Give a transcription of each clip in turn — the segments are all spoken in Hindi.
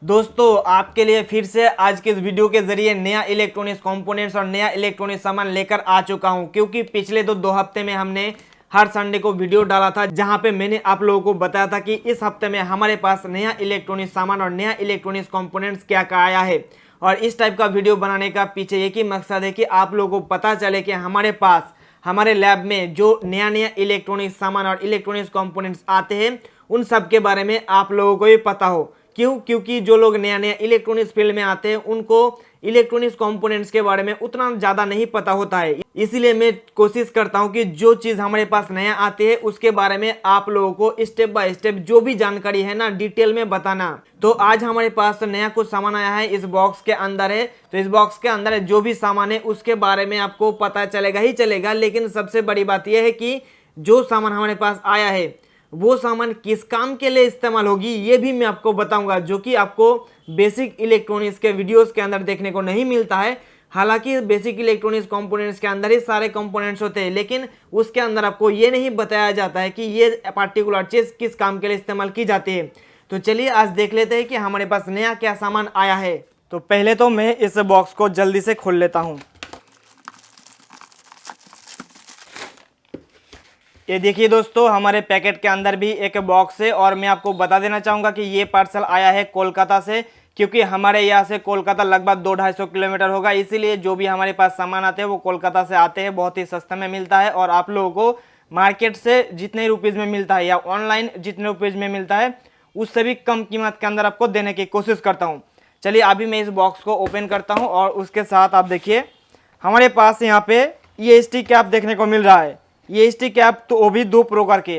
दोस्तों आपके लिए फिर से आज के इस वीडियो के जरिए नया इलेक्ट्रॉनिक्स कंपोनेंट्स और नया इलेक्ट्रॉनिक सामान लेकर आ चुका हूं, क्योंकि पिछले तो 2 हफ्ते में हमने हर संडे को वीडियो डाला था जहां पे मैंने आप लोगों को बताया था कि इस हफ्ते में हमारे पास नया इलेक्ट्रॉनिक सामान और नया इलेक्ट्रॉनिक्स कंपोनेंट्स क्या क्या आया है। और इस टाइप का वीडियो बनाने का पीछे एक ही मकसद है कि आप लोगों को पता चले कि हमारे पास हमारे लैब में जो नया नया इलेक्ट्रॉनिक सामान और इलेक्ट्रॉनिक्स कंपोनेंट्स आते हैं उन सब के बारे में आप लोगों को भी पता हो। क्योंकि जो लोग नया नया इलेक्ट्रॉनिक्स फील्ड में आते हैं उनको इलेक्ट्रॉनिक्स कंपोनेंट्स के बारे में उतना ज़्यादा नहीं पता होता है। इसीलिए मैं कोशिश करता हूं कि जो चीज़ हमारे पास नया आती है उसके बारे में आप लोगों को स्टेप बाय स्टेप जो भी जानकारी है ना डिटेल में बताना। तो आज हमारे पास नया कुछ सामान आया है, इस बॉक्स के अंदर है। तो इस बॉक्स के अंदर जो भी सामान है उसके बारे में आपको पता चलेगा ही चलेगा, लेकिन सबसे बड़ी बात यह है कि जो सामान हमारे पास आया है वो सामान किस काम के लिए इस्तेमाल होगी ये भी मैं आपको बताऊंगा, जो कि आपको बेसिक इलेक्ट्रॉनिक्स के वीडियोस के अंदर देखने को नहीं मिलता है। हालांकि बेसिक इलेक्ट्रॉनिक्स कंपोनेंट्स के अंदर ही सारे कंपोनेंट्स होते हैं, लेकिन उसके अंदर आपको ये नहीं बताया जाता है कि ये पार्टिकुलर चीज़ किस काम के लिए इस्तेमाल की जाती है। तो चलिए आज देख लेते हैं कि हमारे पास नया क्या सामान आया है। तो पहले तो मैं इस बॉक्स को जल्दी से खोल लेता हूँ। ये देखिए दोस्तों, हमारे पैकेट के अंदर भी एक बॉक्स है और मैं आपको बता देना चाहूँगा कि ये पार्सल आया है कोलकाता से, क्योंकि हमारे यहाँ से कोलकाता लगभग 200-250 किलोमीटर होगा। इसीलिए जो भी हमारे पास सामान आते हैं वो कोलकाता से आते हैं, बहुत ही सस्ते में मिलता है और आप लोगों को मार्केट से जितने रुपीज़ में मिलता है या ऑनलाइन जितने रुपीज़ में मिलता है उससे भी कम कीमत के अंदर आपको देने की कोशिश करता हूँ। चलिए अभी मैं इस बॉक्स को ओपन करता हूँ और उसके साथ आप देखिए हमारे पास यहाँ पे ये स्टिक कैप देखने को मिल रहा है। ये स्टिक कैप तो वो भी 2 प्रकार के,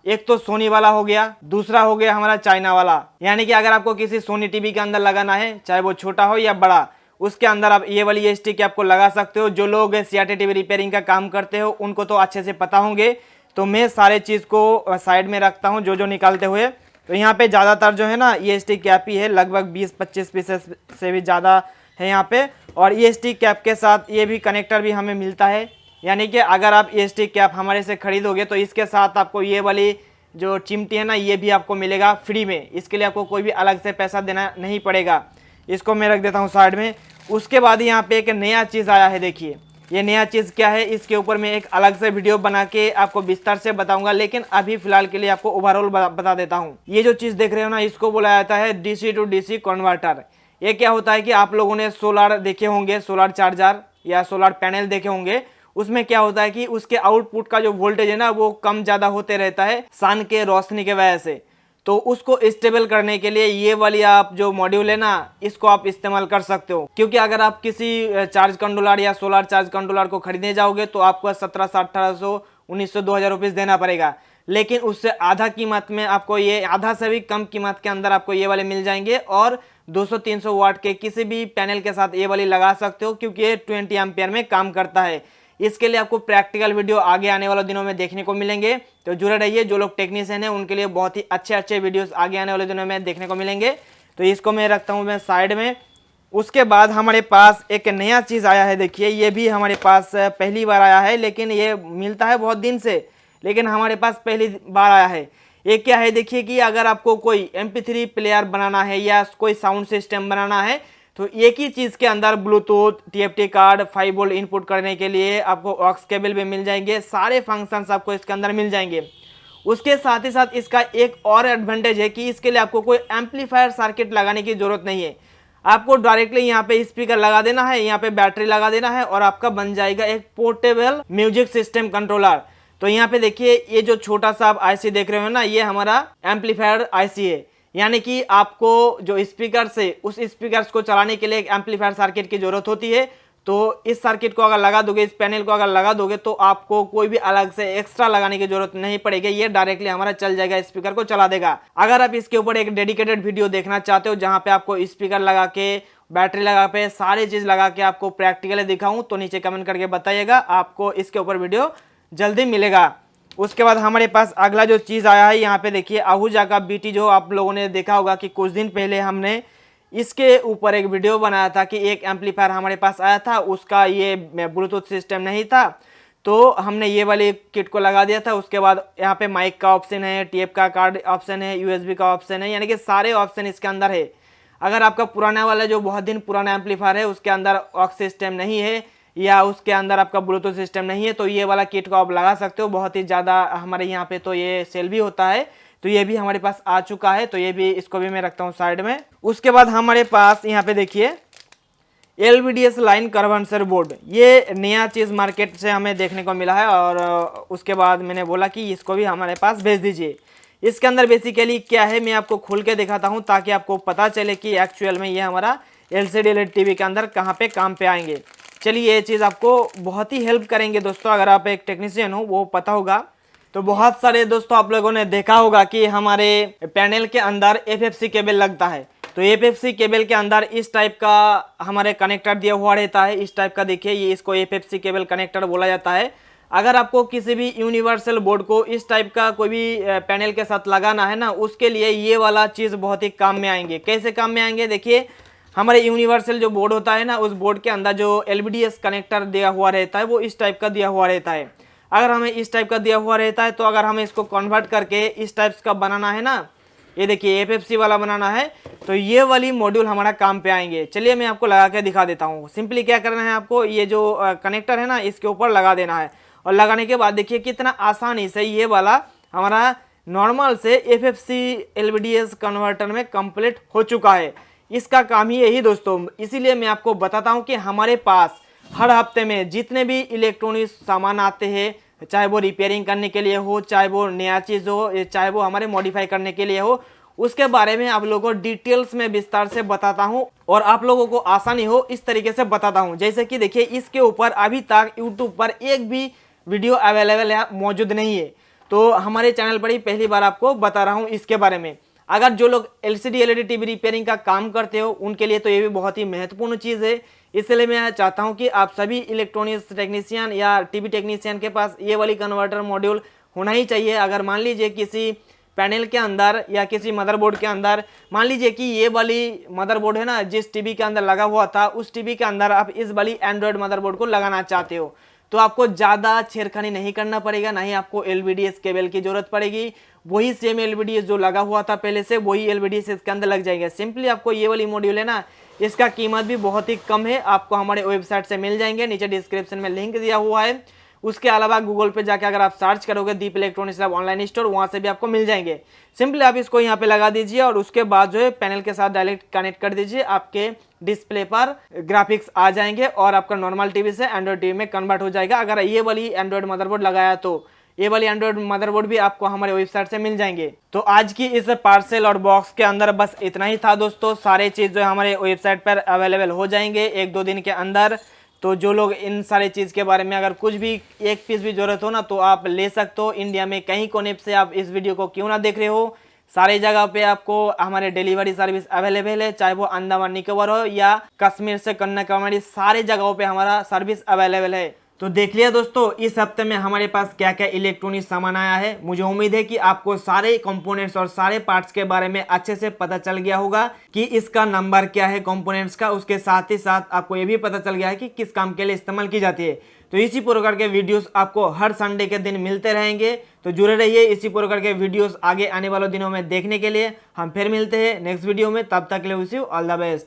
एक तो सोनी वाला हो गया, दूसरा हो गया हमारा चाइना वाला। यानी कि अगर आपको किसी सोनी टीवी के अंदर लगाना है, चाहे वो छोटा हो या बड़ा, उसके अंदर आप ये वाली स्टिक कैप को लगा सकते हो। जो लोग सीआरटी टीवी रिपेयरिंग का काम करते हो उनको तो अच्छे से पता होंगे। तो मैं सारे चीज़ को साइड में रखता हूँ जो निकालते हुए। तो यहाँ पे ज़्यादातर जो है ना ये स्टिक कैप ही है, लगभग 20-25 पीसेस से भी ज़्यादा है यहाँ पे। और ये स्टिक कैप के साथ ये भी कनेक्टर भी हमें मिलता है, यानी कि अगर आप ये स्टिक कैप हमारे से खरीदोगे तो इसके साथ आपको ये वाली जो चिमटी है ना ये भी आपको मिलेगा फ्री में। इसके लिए आपको कोई भी अलग से पैसा देना नहीं पड़ेगा। इसको मैं रख देता हूँ साइड में। उसके बाद यहाँ पे एक नया चीज़ आया है, देखिए ये नया चीज़ क्या है, इसके ऊपर मैं एक अलग से वीडियो बना के आपको विस्तार से बताऊंगा, लेकिन अभी फिलहाल के लिए आपको ओवरऑल बता देता हूँ। ये जो चीज़ देख रहे हो ना इसको बोला जाता है DC टू DC कन्वर्टर। ये क्या होता है कि आप लोगों ने सोलर देखे होंगे, सोलर चार्जर या सोलर पैनल देखे होंगे। उसमें क्या होता है कि उसके आउटपुट का जो वोल्टेज है ना वो कम ज़्यादा होते रहता है सन के रोशनी के वजह से। तो उसको स्टेबल करने के लिए ये वाली आप जो मॉड्यूल है ना इसको आप इस्तेमाल कर सकते हो। क्योंकि अगर आप किसी चार्ज कंट्रोलर या सोलर चार्ज कंट्रोलर को खरीदने जाओगे तो आपको 1700, 1800, 1900, 2000 रुपीज़ देना पड़ेगा, लेकिन उससे आधा कीमत में आपको ये, आधा से भी कम कीमत के अंदर आपको ये वाले मिल जाएंगे। और 200-300 वाट के किसी भी पैनल के साथ ये वाली लगा सकते हो, क्योंकि ये 20 एम्पियर में काम करता है। इसके लिए आपको प्रैक्टिकल वीडियो आगे आने वाले दिनों में देखने को मिलेंगे, तो जुड़े रहिए। जो लोग टेक्नीशियन हैं उनके लिए बहुत ही अच्छे वीडियोस आगे आने वाले दिनों में देखने को मिलेंगे। तो इसको मैं रखता हूँ मैं साइड में। उसके बाद हमारे पास एक नया चीज़ आया है, देखिए ये भी हमारे पास पहली बार आया है, लेकिन ये मिलता है बहुत दिन से, लेकिन हमारे पास पहली बार आया है। ये क्या है, देखिए कि अगर आपको कोई MP3 प्लेयर बनाना है या कोई साउंड सिस्टम बनाना है तो एक ही चीज़ के अंदर Bluetooth, TFT card, 5 volt input करने के लिए आपको ऑक्स केबल भी मिल जाएंगे, सारे फंक्शंस आपको इसके अंदर मिल जाएंगे। उसके साथ ही साथ इसका एक और एडवांटेज है कि इसके लिए आपको कोई एम्पलीफायर सर्किट लगाने की ज़रूरत नहीं है। आपको डायरेक्टली यहाँ पे स्पीकर लगा देना है, यहाँ पे बैटरी लगा देना है और आपका बन जाएगा एक पोर्टेबल म्यूजिक सिस्टम कंट्रोलर। तो यहाँ पे देखिए ये जो छोटा सा आप IC देख रहे हो ना ये हमारा एम्पलीफायर IC है। यानी कि आपको जो स्पीकर से उस स्पीकर्स को चलाने के लिए एक एम्पलीफायर सर्किट की जरूरत होती है। तो इस सर्किट को अगर लगा दोगे, इस पैनल को अगर लगा दोगे तो आपको कोई भी अलग से एक्स्ट्रा लगाने की जरूरत नहीं पड़ेगी, ये डायरेक्टली हमारा चल जाएगा, स्पीकर को चला देगा। अगर आप इसके ऊपर एक डेडिकेटेड वीडियो देखना चाहते हो जहां पे आपको स्पीकर लगा के, बैटरी लगा पे, सारी चीज लगा के आपको प्रैक्टिकली दिखाऊं तो नीचे कमेंट करके बताइएगा, आपको इसके ऊपर वीडियो जल्दी मिलेगा। उसके बाद हमारे पास अगला जो चीज़ आया है, यहाँ पे देखिए आहूजा का BT, जो आप लोगों ने देखा होगा कि कुछ दिन पहले हमने इसके ऊपर एक वीडियो बनाया था कि एक एम्पलीफायर हमारे पास आया था, उसका ये ब्लूटूथ सिस्टम नहीं था, तो हमने ये वाली किट को लगा दिया था। उसके बाद यहाँ पे माइक का ऑप्शन है, टेप का कार्ड ऑप्शन है, USB का ऑप्शन है, यानी कि सारे ऑप्शन इसके अंदर है। अगर आपका पुराना वाला जो बहुत दिन पुराना एम्पलीफायर है उसके अंदर ऑक्स सिस्टम नहीं है या उसके अंदर आपका ब्लूटूथ सिस्टम नहीं है तो ये वाला किट को आप लगा सकते हो। बहुत ही ज़्यादा हमारे यहाँ पे तो ये सेल भी होता है, तो ये भी हमारे पास आ चुका है। तो ये भी, इसको भी मैं रखता हूँ साइड में। उसके बाद हमारे पास यहाँ पे देखिए LVDS लाइन कन्वर्टर बोर्ड, ये नया चीज़ मार्केट से हमें देखने को मिला है और उसके बाद मैंने बोला कि इसको भी हमारे पास भेज दीजिए। इसके अंदर बेसिकली क्या है मैं आपको खोल के दिखाता हूँ ताकि आपको पता चले कि एक्चुअल में ये हमारा LCD LED टीवी के अंदर कहाँ पे काम पे आएंगे। चलिए, ये चीज़ आपको बहुत ही हेल्प करेंगे दोस्तों। अगर आप एक टेक्नीशियन हो वो पता होगा। तो बहुत सारे दोस्तों आप लोगों ने देखा होगा कि हमारे पैनल के अंदर FFC केबल लगता है। तो FFC केबल के अंदर इस टाइप का हमारे कनेक्टर दिया हुआ रहता है। इस टाइप का देखिए, ये इसको FFC केबल कनेक्टर बोला जाता है। अगर आपको किसी भी यूनिवर्सल बोर्ड को इस टाइप का कोई भी पैनल के साथ लगाना है ना, उसके लिए ये वाला चीज़ बहुत ही काम में आएंगे। कैसे काम में आएंगे देखिए, हमारे यूनिवर्सल जो बोर्ड होता है ना, उस बोर्ड के अंदर जो LVDS कनेक्टर दिया हुआ रहता है वो इस टाइप का दिया हुआ रहता है। अगर हमें इस टाइप का दिया हुआ रहता है तो अगर हमें इसको कन्वर्ट करके इस टाइप का बनाना है ना, ये देखिए FFC वाला बनाना है, तो ये वाली मॉड्यूल हमारा काम पे आएंगे। चलिए मैं आपको लगा के दिखा देता हूँ। सिंपली क्या करना है, आपको ये जो कनेक्टर है ना इसके ऊपर लगा देना है और लगाने के बाद देखिए कितना आसानी से ये वाला हमारा नॉर्मल से FFC LVDS कन्वर्टर में कंप्लीट हो चुका है। इसका काम ही यही दोस्तों, इसीलिए मैं आपको बताता हूँ कि हमारे पास हर हफ्ते में जितने भी इलेक्ट्रॉनिक सामान आते हैं, चाहे वो रिपेयरिंग करने के लिए हो, चाहे वो नया चीज़ हो, चाहे वो हमारे मॉडिफाई करने के लिए हो, उसके बारे में आप लोगों को डिटेल्स में विस्तार से बताता हूं और आप लोगों को आसानी हो इस तरीके से बताता हूं। जैसे कि देखिए, इसके ऊपर अभी तक यूट्यूब पर एक भी वीडियो अवेलेबल या मौजूद नहीं है, तो हमारे चैनल पर ही पहली बार आपको बता रहा हूँ इसके बारे में। अगर जो लोग LCD LED टीवी रिपेयरिंग का काम करते हो उनके लिए तो ये भी बहुत ही महत्वपूर्ण चीज़ है। इसलिए मैं चाहता हूं कि आप सभी इलेक्ट्रॉनिक्स टेक्नीशियन या टीवी टेक्नीशियन के पास ये वाली कन्वर्टर मॉड्यूल होना ही चाहिए। अगर मान लीजिए किसी पैनल के अंदर या किसी मदरबोर्ड के अंदर, मान लीजिए कि ये वाली मदरबोर्ड है ना, जिस टीवी के अंदर लगा हुआ था उस टीवी के अंदर आप इस वाली एंड्रॉयड मदरबोर्ड को लगाना चाहते हो, तो आपको ज़्यादा छेड़खानी नहीं करना पड़ेगा, ना ही आपको LVDS केबल की जरूरत पड़ेगी। वही सेम LVDS जो लगा हुआ था पहले से, वही LVDS इसके अंदर लग जाएगा। सिंपली आपको ये वाली मॉड्यूल है ना, इसका कीमत भी बहुत ही कम है, आपको हमारे वेबसाइट से मिल जाएंगे, नीचे डिस्क्रिप्शन में लिंक दिया हुआ है। उसके अलावा गूगल पे जाके अगर आप सर्च करोगे दीप इलेक्ट्रॉनिक्स लैब ऑनलाइन स्टोर, वहाँ से भी आपको मिल जाएंगे। सिंपली आप इसको यहाँ पे लगा दीजिए और उसके बाद जो है पैनल के साथ डायरेक्ट कनेक्ट कर दीजिए। आपके डिस्प्ले पर ग्राफिक्स आ जाएंगे और आपका नॉर्मल टीवी से एंड्रॉइड टीवी में कन्वर्ट हो जाएगा। अगर ये वाली एंड्रॉइड मदरबोर्ड लगाया तो ये वाली एंड्रॉइड मदरबोर्ड भी आपको हमारे वेबसाइट से मिल जाएंगे। तो आज की इस पार्सल और बॉक्स के अंदर बस इतना ही था दोस्तों। सारे चीज़ जो हमारे वेबसाइट पर अवेलेबल हो जाएंगे 1-2 दिन के अंदर। तो जो लोग इन सारे चीज़ के बारे में अगर कुछ भी एक पीस भी ज़रूरत हो ना, तो आप ले सकते हो। इंडिया में कहीं कोने से आप इस वीडियो को क्यों ना देख रहे हो, सारे जगह पे आपको हमारे डिलीवरी सर्विस अवेलेबल है, चाहे वो अंडमान निकोबार हो या कश्मीर से कन्याकुमारी, सारे जगहों पे हमारा सर्विस अवेलेबल है। तो देख लिया दोस्तों, इस हफ्ते में हमारे पास क्या क्या इलेक्ट्रॉनिक सामान आया है। मुझे उम्मीद है कि आपको सारे कंपोनेंट्स और सारे पार्ट्स के बारे में अच्छे से पता चल गया होगा कि इसका नंबर क्या है कंपोनेंट्स का। उसके साथ ही साथ आपको ये भी पता चल गया है कि किस काम के लिए इस्तेमाल की जाती है। तो इसी प्रकार के वीडियोस आपको हर संडे के दिन मिलते रहेंगे, तो जुड़े रहिए इसी प्रकार के वीडियोस आगे आने वाले दिनों में देखने के लिए। हम फिर मिलते हैं नेक्स्ट वीडियो में, तब तक के लिए wish you all the best.